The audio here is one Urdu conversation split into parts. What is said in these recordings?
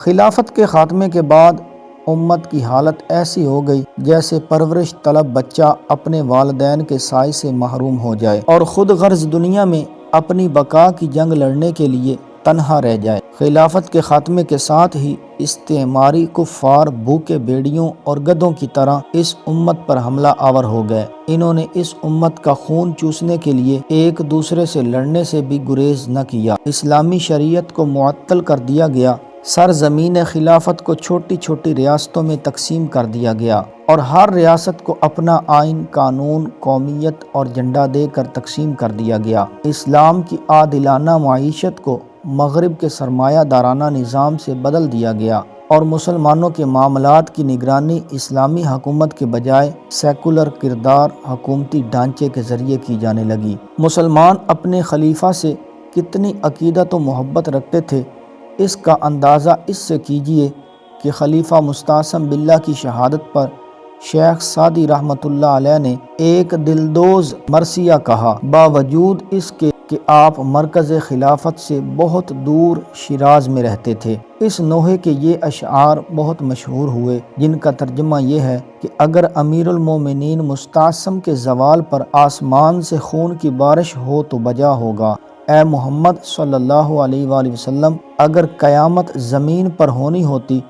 خلافت کے خاتمے کے بعد امت کی حالت ایسی ہو گئی جیسے پرورش طلب بچہ اپنے والدین کے سائے سے محروم ہو جائے اور خود غرض دنیا میں اپنی بقا کی جنگ لڑنے کے لیے تنہا رہ جائے۔ خلافت کے خاتمے کے ساتھ ہی استعماری کفار بھوکے بھیڑیوں اور گدھوں کی طرح اس امت پر حملہ آور ہو گئے۔ انہوں نے اس امت کا خون چوسنے کے لیے ایک دوسرے سے لڑنے سے بھی گریز نہ کیا۔ اسلامی شریعت کو معطل کر دیا گیا، سرزمین خلافت کو چھوٹی چھوٹی ریاستوں میں تقسیم کر دیا گیا اور ہر ریاست کو اپنا آئین، قانون، قومیت اور جھنڈا دے کر تقسیم کر دیا گیا۔ اسلام کی عادلانہ معیشت کو مغرب کے سرمایہ دارانہ نظام سے بدل دیا گیا اور مسلمانوں کے معاملات کی نگرانی اسلامی حکومت کے بجائے سیکولر کردار حکومتی ڈھانچے کے ذریعے کی جانے لگی۔ مسلمان اپنے خلیفہ سے کتنی عقیدت و محبت رکھتے تھے، اس کا اندازہ اس سے کیجئے کہ خلیفہ مستعصم باللہ کی شہادت پر شیخ سعدی رحمۃ اللہ علیہ نے ایک دلدوز مرثیہ کہا، باوجود اس کے کہ آپ مرکز خلافت سے بہت دور شیراز میں رہتے تھے۔ اس نوحے کے یہ اشعار بہت مشہور ہوئے، جن کا ترجمہ یہ ہے کہ اگر امیر المومنین مستعصم کے زوال پر آسمان سے خون کی بارش ہو تو بجا ہوگا، اے محمد صلی اللہ علیہ وآلہ وسلم، اگر قیامت زمین پر ہونی ہوتی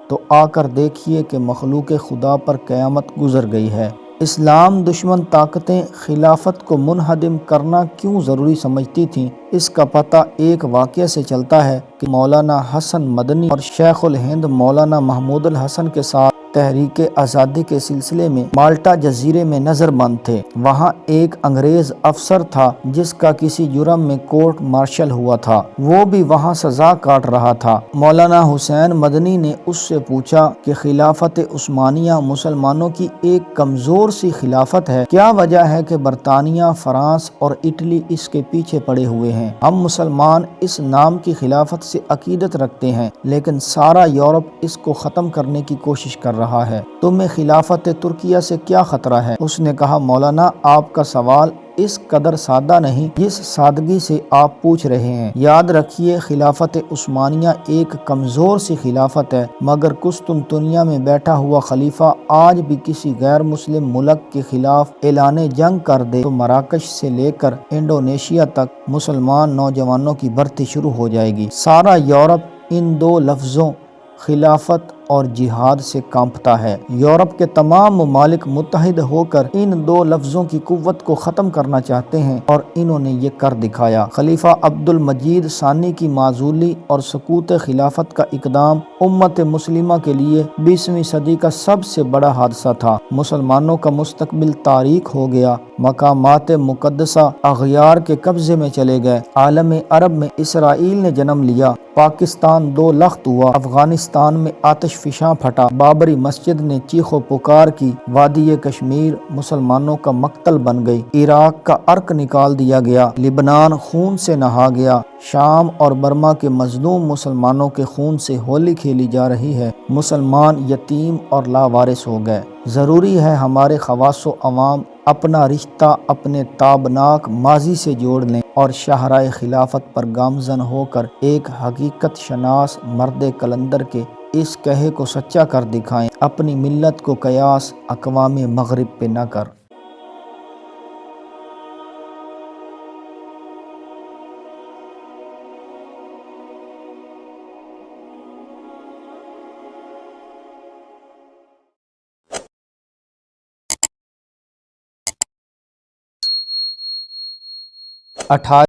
تو آ کر دیکھیے کہ مخلوق خدا پر قیامت گزر گئی ہے۔ اسلام دشمن طاقتیں خلافت کو منہدم کرنا کیوں ضروری سمجھتی تھیں، اس کا پتہ ایک واقعہ سے چلتا ہے کہ مولانا حسن مدنی اور شیخ الہند مولانا محمود الحسن کے ساتھ تحریک آزادی کے سلسلے میں مالٹا جزیرے میں نظر بند تھے۔ وہاں ایک انگریز افسر تھا جس کا کسی جرم میں کورٹ مارشل ہوا تھا، وہ بھی وہاں سزا کاٹ رہا تھا۔ مولانا حسین مدنی نے اس سے پوچھا کہ خلافت عثمانیہ مسلمانوں کی ایک کمزور سی خلافت ہے، کیا وجہ ہے کہ برطانیہ، فرانس اور اٹلی اس کے پیچھے پڑے ہوئے ہیں؟ ہم مسلمان اس نام کی خلافت سے عقیدت رکھتے ہیں لیکن سارا یورپ اس کو ختم کرنے کی کوشش کر رہا ہے، تمہیں خلافت ترکیہ سے کیا خطرہ ہے؟ اس نے کہا، مولانا آپ کا سوال اس قدر سادہ نہیں جس سادگی سے آپ پوچھ رہے ہیں۔ یاد رکھیے، خلافت عثمانیہ ایک کمزور سی خلافت ہے، مگر قسطنطنیہ میں بیٹھا ہوا خلیفہ آج بھی کسی غیر مسلم ملک کے خلاف اعلان جنگ کر دے تو مراکش سے لے کر انڈونیشیا تک مسلمان نوجوانوں کی بھرتی شروع ہو جائے گی۔ سارا یورپ ان دو لفظوں خلافت اور جہاد سے کانپتا ہے۔ یورپ کے تمام ممالک متحد ہو کر ان دو لفظوں کی قوت کو ختم کرنا چاہتے ہیں اور انہوں نے یہ کر دکھایا۔ خلیفہ عبد المجید ثانی کی معزولی اور سقوط خلافت کا اقدام امت مسلمہ کے لیے 20ویں صدی کا سب سے بڑا حادثہ تھا۔ مسلمانوں کا مستقبل تاریک ہو گیا، مقامات مقدسہ اغیار کے قبضے میں چلے گئے، عالم عرب میں اسرائیل نے جنم لیا، پاکستان دو لخت ہوا، افغانستان میں آتش فشاں پھٹا، بابری مسجد نے چیخ و پکار کی، وادی کشمیر مسلمانوں کا مقتل بن گئی، عراق کا عرق نکال دیا گیا، لبنان خون سے نہا گیا، شام اور برما کے مظلوم مسلمانوں کے خون سے ہولی کھیلی جا رہی ہے، مسلمان یتیم اور لاوارث ہو گئے۔ ضروری ہے ہمارے خواص و عوام اپنا رشتہ اپنے تابناک ماضی سے جوڑ لیں اور شاہراہ خلافت پر گامزن ہو کر ایک حقیقت شناس مرد کلندر کے اس کہے کو سچا کر دکھائیں، اپنی ملت کو قیاس اقوام مغرب پہ نہ کر۔